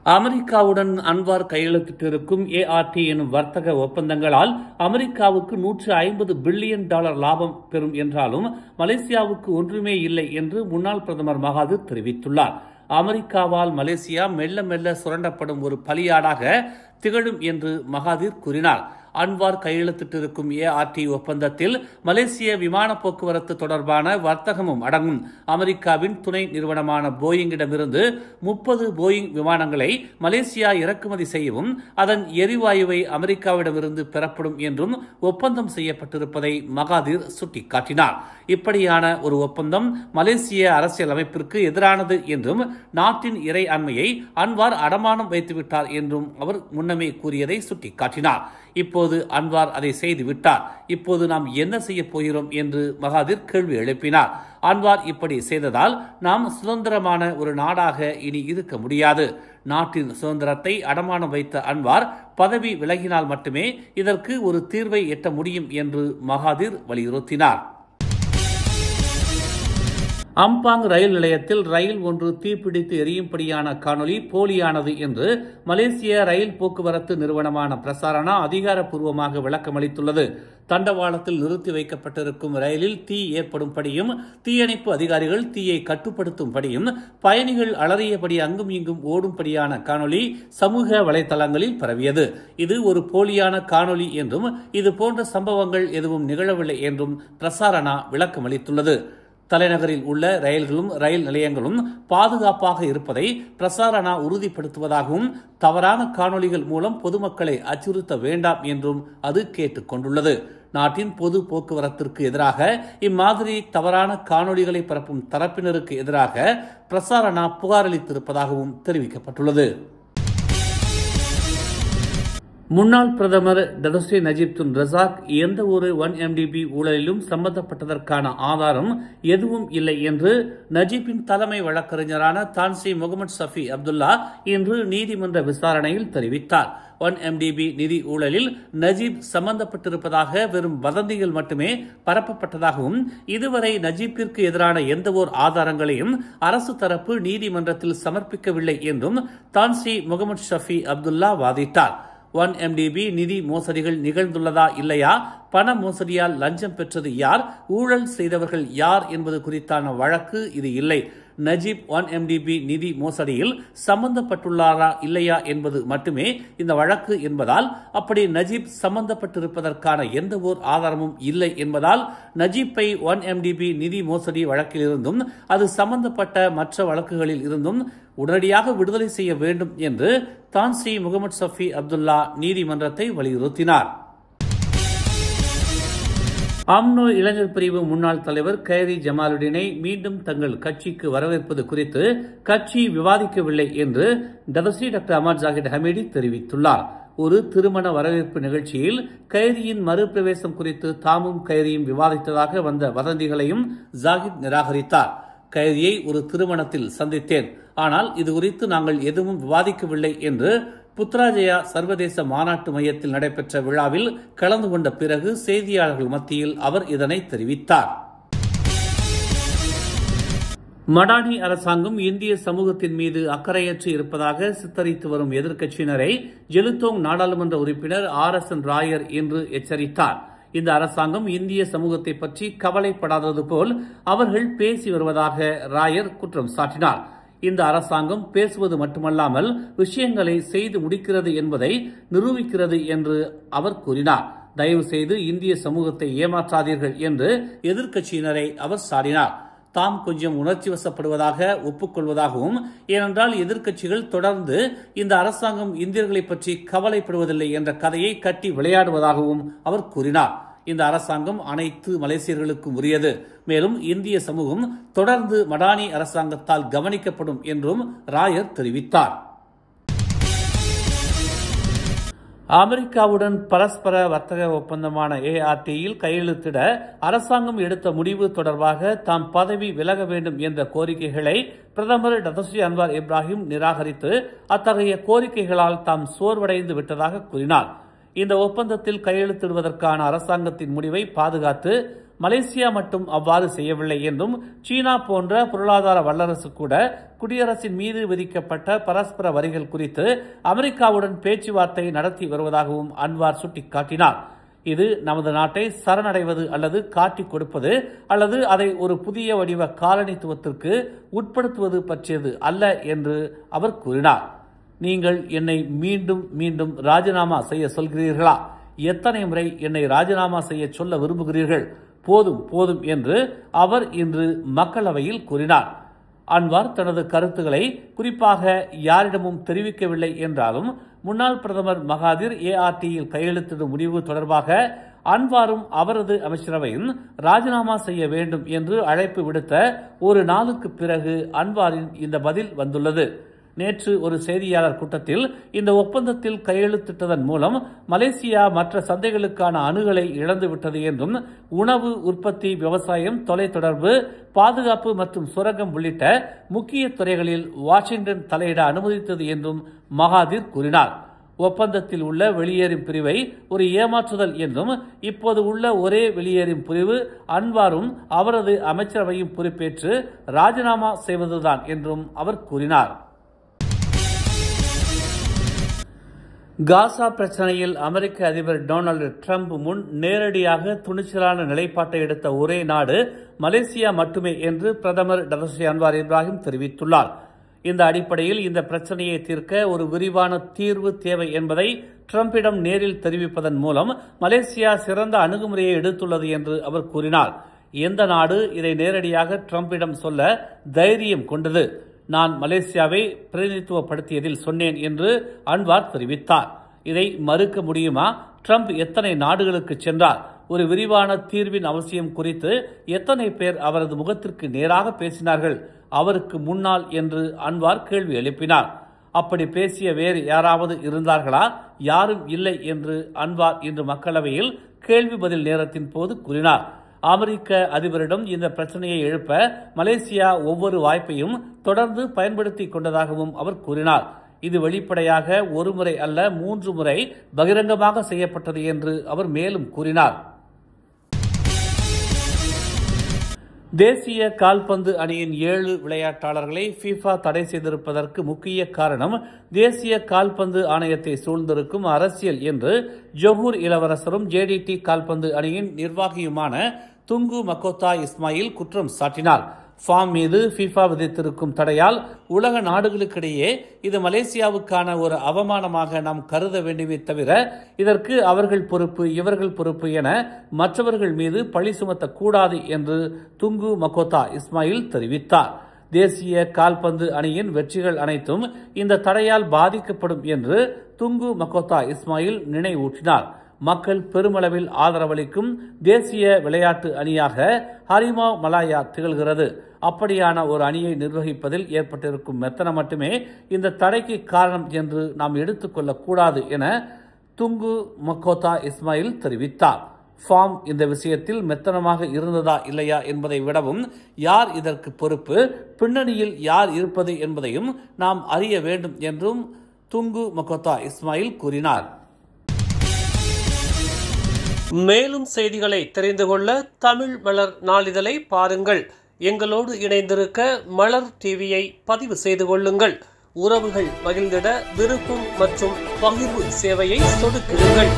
அமெரிக்காவுடன் Anwar கையெழுத்திட்டிருக்கும் ART எனும் வர்த்தக ஒப்பந்தங்களால் அமெரிக்காவுக்கு $150 பில்லியன் லாபம் பெறும் என்றாலும் மலேசியாவுக்கு ஒன்றுமே இல்லை என்று முன்னாள் பிரதமர் மகாதிர் தெரிவித்துள்ளார். அமெரிக்காவால் மலேசியா மெல்ல மெல்ல சுரண்டப்படும் ஒரு பலியாடாக திகழும் என்று மகாதிர் கூறினார். அன்வார் கையெழுத்திட்டிருக்கும் ART ஒப்பந்தத்தில் மலேசிய விமான போக்குவரத்து தொடர்பான வர்த்தகமும் அடங்கும். அமெரிக்காவின் துணை நிறுவனமான போயிங்கிடமிருந்து 30 போயிங் விமானங்களை மலேசியா இறக்குமதி செய்யவும் அதன் எரிவாயுவை அமெரிக்காவிடமிருந்து பெறப்படும் என்றும் ஒப்பந்தம் செய்யப்பட்டிருப்பதை மகாதிர் சுட்டிக்காட்டினார். இப்படியான ஒரு ஒப்பந்தம் மலேசிய அரசியல் அமைப்பிற்கு எதிரானது என்றும் நாட்டின் இறையாண்மையை அன்வார் அடமானம் வைத்துவிட்டார் என்றும் அவர் முன்னமே கூறியதை சுட்டிக்காட்டினார். இப்போது அன்வார் அதை செய்துவிட்டார். இப்போது நாம் என்ன செய்ய போகிறோம் என்று மகாதிர் கேள்வி எழுப்பினார். அன்வார் இப்படி செய்ததால் நாம் சுதந்திரமான ஒரு நாடாக இனி இருக்க முடியாது. நாட்டின் சுதந்திரத்தை அடமானம் வைத்த அன்வார் பதவி விலகினால் மட்டுமே இதற்கு ஒரு தீர்வை எட்ட முடியும் என்று மகாதிர் வலியுறுத்தினார். அம்பாங் ரயில் நிலையத்தில் ரயில் ஒன்று தீப்பிடித்து எரியும்படியான காணொலி போலியானது என்று மலேசிய ரயில் போக்குவரத்து நிறுவனமான பிரசாரணா அதிகாரப்பூர்வமாக விளக்கமளித்துள்ளது. தண்டவாளத்தில் நிறுத்தி வைக்கப்பட்டிருக்கும் ரயிலில் தீ ஏற்படும்படியும் தீயணைப்பு அதிகாரிகள் தீயை கட்டுப்படுத்தும்படியும் பயணிகள் அலறியபடி அங்கும் இங்கும் ஓடும்படியான காணொலி சமூக வலைதளங்களில் பரவியது. இது ஒரு போலியான காணொலி என்றும் இது போன்ற சம்பவங்கள் எதுவும் நிகழவில்லை என்றும் பிரசாரணா விளக்கமளித்துள்ளது. தலைநகரில் உள்ள ரயில்களும் ரயில் நிலையங்களும் பாதுகாப்பாக இருப்பதை பிரசாரணா உறுதிப்படுத்துவதாகவும் தவறான காணொலிகள் மூலம் பொதுமக்களை அச்சுறுத்த வேண்டாம் என்றும் அது கேட்டுக் கொண்டுள்ளது. நாட்டின் பொது போக்குவரத்திற்கு எதிராக இம்மாதிரி தவறான காணொலிகளை பரப்பும் தரப்பினருக்கு எதிராக பிரசாரணா புகாரளித்திருப்பதாகவும் தெரிவிக்கப்பட்டுள்ளது. முன்னாள் பிரதமர் டதஸ்ரீ நஜீப் துன் ரசாக் எந்த ஒரு 1MDB ஊழலிலும் சம்பந்தப்பட்டதற்கான ஆதாரம் எதுவும் இல்லை என்று நஜீப்பின் தலைமை வழக்கறிஞரான தான்சி முகமது ஷஃபி அப்துல்லா இன்று நீதிமன்ற விசாரணையில் தெரிவித்தார். 1MDB நிதி ஊழலில் நஜீப் சம்பந்தப்பட்டிருப்பதாக வெறும் வதந்திகள் மட்டுமே பரப்பப்பட்டதாகவும் இதுவரை நஜீப்பிற்கு எதிரான எந்த ஓர் ஆதாரங்களையும் அரசு தரப்பு நீதிமன்றத்தில் சமர்ப்பிக்கவில்லை என்றும் தான்சி முகமது ஷஃபி அப்துல்லா வாதிட்டார். 1MDB நிதி மோசடிகள் நிகழ்ந்துள்ளதா இல்லையா, பண மோசடியால் லஞ்சம் பெற்றது யார், ஊழல் செய்தவர்கள் யார் என்பது குறித்தான வழக்கு இது இல்லை. நஜீப் 1MDB நிதி மோசடியில் சம்பந்தப்பட்டுள்ளாரா இல்லையா என்பது மட்டுமே இந்த வழக்கு என்பதால் அப்படி நஜீப் சம்பந்தப்பட்டிருப்பதற்கான எந்த ஓர் ஆதாரமும் இல்லை என்பதால் நஜீப்பை 1MDB நிதி மோசடி வழக்கிலிருந்தும் அது சம்பந்தப்பட்ட மற்ற வழக்குகளில் இருந்தும் உடனடியாக விடுதலை செய்ய வேண்டும் என்று தான்சி முகமது ஷஃபி அப்துல்லா நீதிமன்றத்தை வலியுறுத்தினார். அம்னோ இளைஞர் பிரிவு முன்னாள் தலைவர் கைரி ஜமாலுடீனை மீண்டும் தங்கள் கட்சிக்கு வரவேற்பது குறித்து கட்சி விவாதிக்கவில்லை என்று டதஸ்ரீ டாக்டர் அமர் ஜாகித் ஹமீடி தெரிவித்துள்ளார். ஒரு திருமண வரவேற்பு நிகழ்ச்சியில் கைரியின் மறுபிரவேசம் குறித்து தாமும் கைரியும் விவாதித்ததாக வந்த வதந்திகளையும் ஜாகித் நிராகரித்தார். கைரியை ஒரு திருமணத்தில் சந்தித்தேன், ஆனால் இது குறித்து நாங்கள் எதுவும் விவாதிக்கவில்லை என்று புத்ராஜயா சர்வதேச மாநாட்டு மையத்தில் நடைபெற்ற விழாவில் கலந்து கொண்ட பிறகு செய்தியாளர்கள் மத்தியில் அவர் இதனை தெரிவித்தார். மடானி அரசாங்கம் இந்திய சமூகத்தின் மீது அக்கறையற்று இருப்பதாக சித்தரித்து வரும் எதிர்க்கட்சியினரை ஜெலுத்தோங் நாடாளுமன்ற உறுப்பினர் RSN ராயர் இன்று எச்சரித்தார். இந்த அரசாங்கம் இந்திய சமூகத்தை பற்றி கவலைப்படாதது போல் அவர்கள் பேசி வருவதாக ராயர் குற்றம் சாட்டினார். இந்த அரசாங்கம் பேசுவது மட்டுமல்லாமல் விஷயங்களை செய்து முடிக்கிறது என்பதை நிரூபிக்கிறது என்று அவர் கூறினார். தயவு செய்து இந்திய சமூகத்தை ஏமாற்றாதீர்கள் என்று எதிர்க்கட்சியினரை அவர் சாடினார். தாம் கொஞ்சம் உணர்ச்சி வசப்படுவதாக ஒப்புக்கொள்வதாகவும், ஏனென்றால் எதிர்க்கட்சிகள் தொடர்ந்து இந்த அரசாங்கம் இந்தியர்களை பற்றி கவலைப்படுவதில்லை என்ற கதையை கட்டி விளையாடுவதாகவும் அவர் கூறினார். இந்த அரசாங்கம் அனைத்து மலேசியர்களுக்கும் உரியது, மேலும் இந்திய சமூகம் தொடர்ந்து மடானி அரசாங்கத்தால் கவனிக்கப்படும் என்றும் ராயர் தெரிவித்தார். அமெரிக்காவுடன் பரஸ்பர வர்த்தக ஒப்பந்தமான ARTயில் கையெழுத்திட அரசாங்கம் எடுத்த முடிவு தொடர்பாக தாம் பதவி விலக வேண்டும் என்ற கோரிக்கைகளை பிரதமர் டதஸ்ரீ அன்வார் இப்ராஹிம் நிராகரித்து அத்தகைய கோரிக்கைகளால் தாம் சோர்வடைந்து விட்டதாக கூறினார். இந்த ஒப்பந்தத்தில் கையெழுத்திடுவதற்கான அரசாங்கத்தின் முடிவை பாதுகாத்து மலேசியா மட்டும் அவ்வாறு செய்யவில்லை என்றும் சீனா போன்ற பொருளாதார வல்லரசு கூட குடியரசின் மீது விதிக்கப்பட்ட பரஸ்பர வரிகள் குறித்து அமெரிக்காவுடன் பேச்சுவார்த்தை நடத்தி வருவதாகவும் அன்வார் சுட்டிக்காட்டினார். இது நமது நாட்டை சரணடைவது அல்லது காட்டிக் கொடுப்பது அல்லது அதை ஒரு புதிய வடிவ காலனித்துவத்திற்கு உட்படுத்துவது பற்றியது அல்ல என்று அவர் கூறினார். நீங்கள் என்னை மீண்டும் மீண்டும் ராஜினாமா செய்ய சொல்கிறீர்களா? எத்தனை முறை என்னை ராஜினாமா செய்ய சொல்ல விரும்புகிறீர்கள்? போதும் போதும் என்று அவர் இன்று மக்களவையில் கூறினார். அன்வார் தனது கருத்துக்களை குறிப்பாக யாரிடமும் தெரிவிக்கவில்லை என்றாலும் முன்னாள் பிரதமர் மகாதிர் ARTயில் கையெழுத்திடும் முடிவு தொடர்பாக அன்வாரும் அவரது அமைச்சரவையும் ராஜினாமா செய்ய வேண்டும் என்று அழைப்பு விடுத்த ஒரு நாளுக்கு பிறகு அன்வாரின் இந்த பதில் வந்துள்ளது. நேற்று ஒரு செய்தியாளர் கூட்டத்தில் இந்த ஒப்பந்தத்தில் கையெழுத்திட்டதன் மூலம் மலேசியா மற்ற சந்தைகளுக்கான அணுகலை இழந்துவிட்டது என்றும் உணவு உற்பத்தி, விவசாயம், தொலைத்தொடர்பு, பாதுகாப்பு மற்றும் சுரங்கம் உள்ளிட்ட முக்கிய துறைகளில் வாஷிங்டன் தலையிட அனுமதித்தது என்றும் மகாதிர் கூறினார். ஒப்பந்தத்தில் உள்ள வெளியேறும் பிரிவை ஒரு ஏமாற்றுதல் என்றும் இப்போது உள்ள ஒரே வெளியேறும் பிரிவு அன்வாரும் அவரது அமைச்சரவையும் பொறுப்பேற்று ராஜினாமா செய்வதுதான் என்றும் அவர் கூறினார். காசா பிரச்சனையில் அமெரிக்க அதிபர் டொனால்டு டிரம்ப் முன் நேரடியாக துணிச்சலான நிலைப்பாட்டை எடுத்த ஒரே நாடு மலேசியா மட்டுமே என்று பிரதமர் டத்தோஸ்ரீ அன்வார் இப்ராஹிம் தெரிவித்துள்ளார். இந்த அடிப்படையில் இந்த பிரச்சனையை தீர்க்க ஒரு விரிவான தீர்வு தேவை என்பதை டிரம்பிடம் நேரில் தெரிவிப்பதன் மூலம் மலேசியா சிறந்த அணுகுமுறையை எடுத்துள்ளது என்று அவர் கூறினார். எந்த நாடு இதை நேரடியாக டிரம்பிடம் சொல்ல தைரியம் கொண்டது? நான் மலேசியாவை பிரதிநிதித்துவப்படுத்தியதில் சொன்னேன் என்று அன்வார் தெரிவித்தார். இதை மறுக்க முடியுமா? டிரம்ப் எத்தனை நாடுகளுக்கு சென்றார்? ஒரு விரிவான தீர்வின் அவசியம் குறித்து எத்தனை பேர் அவரது முகத்திற்கு நேராக பேசினார்கள் அவருக்கு முன்னால் என்று அன்வார் கேள்வி எழுப்பினார். அப்படி பேசிய வேறு யாராவது இருந்தார்களா? யாரும் இல்லை என்று அன்வார் இன்று மக்களவையில் கேள்வி பதில் நேரத்தின் போது கூறினார். அமெரிக்க அதிபரிடம் இந்த பிரச்சனையை எழுப்ப மலேசியா ஒவ்வொரு வாய்ப்பையும் தொடர்ந்து பயன்படுத்திக் கொண்டதாகவும் அவர் கூறினார். இது வெளிப்படையாக ஒரு முறை அல்ல 3 முறை பகிரங்கமாக செய்யப்பட்டது என்று அவர் மேலும் கூறினார். தேசிய கால்பந்து அணியின் 7 விளையாட்டாளர்களை FIFA தடை செய்திருப்பதற்கு முக்கிய காரணம் தேசிய கால்பந்து ஆணையத்தை சூழ்ந்திருக்கும் அரசியல் என்று ஜொஹூர் இளவரசரும் JDT கால்பந்து அணியின் நிர்வாகியுமான துங்கு மக்கோத்தா இஸ்மாயில் குற்றம் சாட்டினார். ஃபார்ம் மீது FIFA விதித்திருக்கும் தடையால் உலக நாடுகளுக்கிடையே இது மலேசியாவுக்கான ஒரு அவமானமாக நாம் கருத வேண்டுமே தவிர இதற்கு அவர்கள் பொறுப்பு, இவர்கள் பொறுப்பு என மற்றவர்கள் மீது பழி சுமத்தக்கூடாது என்று துங்கு மக்கோத்தா இஸ்மாயில் தெரிவித்தார். தேசிய கால்பந்து அணியின் வெற்றிகள் அனைத்தும் இந்த தடையால் பாதிக்கப்படும் என்று துங்கு மக்கோத்தா இஸ்மாயில் நினைவூட்டினார். மக்கள் பெருமளவில் ஆதரவளிக்கும் தேசிய விளையாட்டு அணியாக ஹரிமாவ் மலாயா திகழ்கிறது. அப்படியான ஒரு அணியை நிர்வகிப்பதில் ஏற்பட்டிருக்கும் மெத்தனம் மட்டுமே இந்த தடைக்கு காரணம் என்று நாம் எடுத்துக்கொள்ளக்கூடாது என துங்கு மக்கோத்தா இஸ்மாயில் தெரிவித்தார். ஃபார்ம் இந்த விஷயத்தில் மெத்தனமாக இருந்ததா இல்லையா என்பதை விடவும் யார் இதற்கு பொறுப்பு, பின்னணியில் யார் இருப்பது என்பதையும் நாம் அறிய வேண்டும் என்றும் துங்கு மக்கோத்தா இஸ்மாயில் கூறினார். மேலும் செய்திகளை தெரிந்து கொள்ள தமிழ் மலர் நாளிதழை பாருங்கள். எங்களோடு இணைந்திருக்க மலர் டிவியை பதிவு செய்து கொள்ளுங்கள். உறவுகள் மகிழ்ந்திட விருப்பம் மற்றும் பகிர்வு சேவையை சொடுக்கிடுங்கள்.